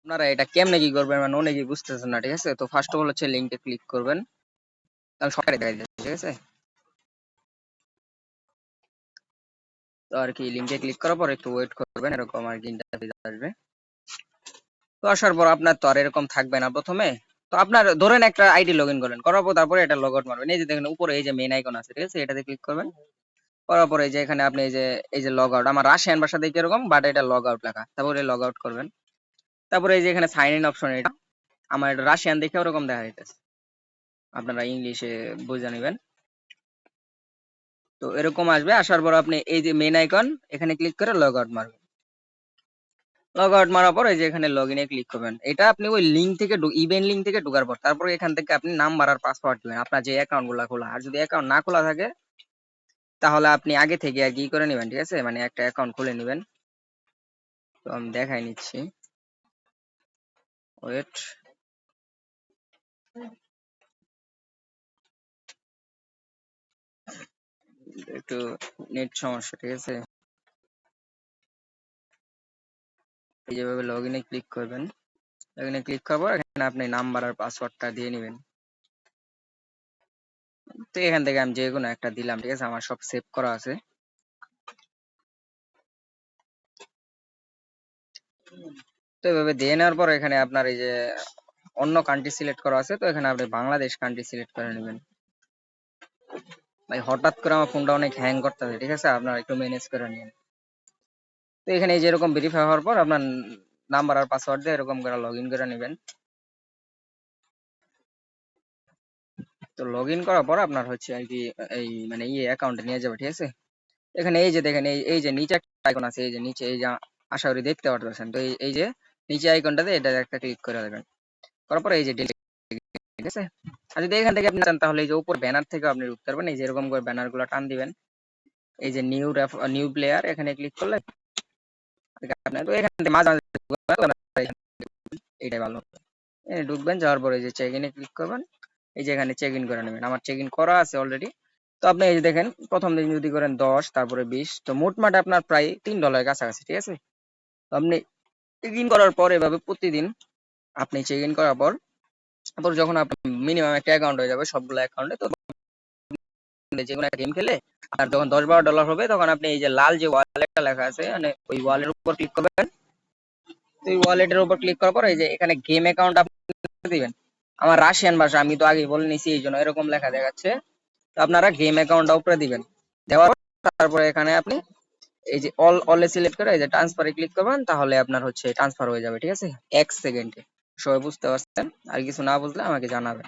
আপনারা এটা কেমনে কি করবেন মানে অনেকেই বুঝতেছেন না, ঠিক আছে? তো ফার্স্ট অফ অল হচ্ছে লিংকে ক্লিক করবেন, তাহলে সরকারি দেখা যাচ্ছে, ঠিক আছে? তো আর কি লিংকে ক্লিক করার পর একটু ওয়েট করবেন, এরকম আর কি ইন্টারফেস আসবে। তো আসার পর আপনার তো আর এরকম থাকবে না প্রথমে। তো আপনার ধরেন একটা আইডি লগ ইন করলেন, করার পর তারপরে এটা লগ আউট মারবেন। এই যে দেখেন উপরে এই যে মেইন আইকন আছে, ঠিক আছে? এটাতে ক্লিক করবেন, করার পরে এই যে এখানে আপনি এই যে লগ আউট, আমার রাশিয়ান ভাষা দেখে এরকম, বাট এটা লগ আউট লেখা, তারপরে লগ আউট করবেন। তারপরে এই যে এখানে সাইন ইন অপশন, এটা আমার এটা রাশিয়ান দেখে ওরকম দেখা যাইতেছে, আপনারা ইংলিশে বুঝে নেবেন। তো এরকম আসবে, আসার পর আপনি এই যে মেইন আইকন এখানে ক্লিক করে লগ আউট মারবেন। লগ আউট মারার পর এই যে এখানে লগ ইনে ক্লিক করবেন। এটা আপনি ওই লিঙ্ক থেকে ইভেন্ট লিঙ্ক থেকে ঢোকার পর তারপরে এখান থেকে আপনি নাম্বার আর পাসওয়ার্ড দিবেন, আপনার যে অ্যাকাউন্ট গুলা খোলা। আর যদি অ্যাকাউন্ট না খোলা থাকে তাহলে আপনি আগে থেকে আর কি করে নেবেন, ঠিক আছে? মানে একটা অ্যাকাউন্ট খুলে নেবেন। তো আমি দেখাই নিচ্ছি, ওয়েট। একটু নেট সমস্যা, ঠিক আছে? এই যেভাবে লগ ইনে ক্লিক করবেন, লগ ইনে ক্লিক করার পর এখানে আপনি নাম্বার আর পাসওয়ার্ডটা দিয়ে নেবেন। তো এখান থেকে আমি যে কোনো একটা দিলাম, ঠিক আছে? আমার সব সেভ করা আছে। তো এভাবে দিয়ে নেওয়ার পর এখানে আপনার এই যে অন্য কান্ট্রি সিলেক্ট করা আছে, তো এখানে আপনি বাংলাদেশ কান্ট্রি সিলেক্ট করে নেবেন। ভাই হঠাৎ করে আমার ফোনটা অনেক হ্যাং করতেছে, ঠিক আছে? আপনারা একটু ম্যানেজ করে নিন। তো এখানে এই যে এরকম ভেরিফাই হওয়ার পর আপনার নাম্বার আর পাসওয়ার্ড দিয়ে এরকম করে লগ ইন করে নেবেন। তো লগ ইন করার পর আপনার হচ্ছে আর কি এই মানে অ্যাকাউন্টে নিয়ে যাবে, ঠিক আছে? এখানে এই যে দেখেন এই যে নিচে একটা আইকন আছে, এই যে নিচে এই যে আশা করি দেখতে পারতেছেন। তো এই যে নিচে আইকনটাতে এটা একটা ক্লিক করে দেবেন, করার পর এই যে delete, ঠিক আছে? আর যদি এখান থেকে আপনি চান তাহলে এই যে উপর ব্যানার থেকে আপনি ঢুকতে পারবেন। এই যে এরকম করে ব্যানার গুলো টান দিবেন, এই যে নিউ প্লেয়ার এখানে ক্লিক করলে আপনার তো এখান থেকে মাঝে মাঝে এটাই ভালো। ঢুকবেন, যাওয়ার পরে এই যে চেক ইনে ক্লিক করবেন, এই যে এখানে চেক ইন করে নেবেন। আমার চেক ইন করা আছে অলরেডি। তো আপনি এই যে দেখেন প্রথম দিন যদি করেন 10, তারপরে 20, তো মোটমাট আপনার প্রায় $3 কাছাকাছি, ঠিক আছে? তো আপনি চেক ইন করার পর এভাবে প্রতিদিন আপনি চেক ইন করার পর তারপর যখন আপনার মিনিমাম একটা অ্যাকাউন্ট হয়ে যাবে সবগুলো অ্যাকাউন্টে, তো যে কোনো একটা গেম খেলে আর যখন $10-12 হবে তখন আপনি এই যে লাল যে ওয়ালেটটা লেখা আছে মানে ওই ওয়ালেটের উপর ক্লিক করবেন। তো এই ওয়ালেটের উপর ক্লিক করার পর এই যে এখানে গেম অ্যাকাউন্ট আপনি দিবেন। আমার রাশিয়ান ভাষা আমি তো আগেই বলে নিছি, এই জন্য এরকম লেখা দেখাচ্ছে। তো আপনারা গেম অ্যাকাউন্টটা উপরে দিবেন, দেওয়ার পর তারপরে এখানে আপনি এই যে অল সিলেক্ট করে এই যে ট্রান্সফারে ক্লিক করবেন, তাহলে আপনার হচ্ছে ট্রান্সফার হয়ে যাবে, ঠিক আছে? 1 সেকেন্ডে। সবাই বুঝতে পারছেন? আর কিছু না বুঝলে আমাকে জানাবেন।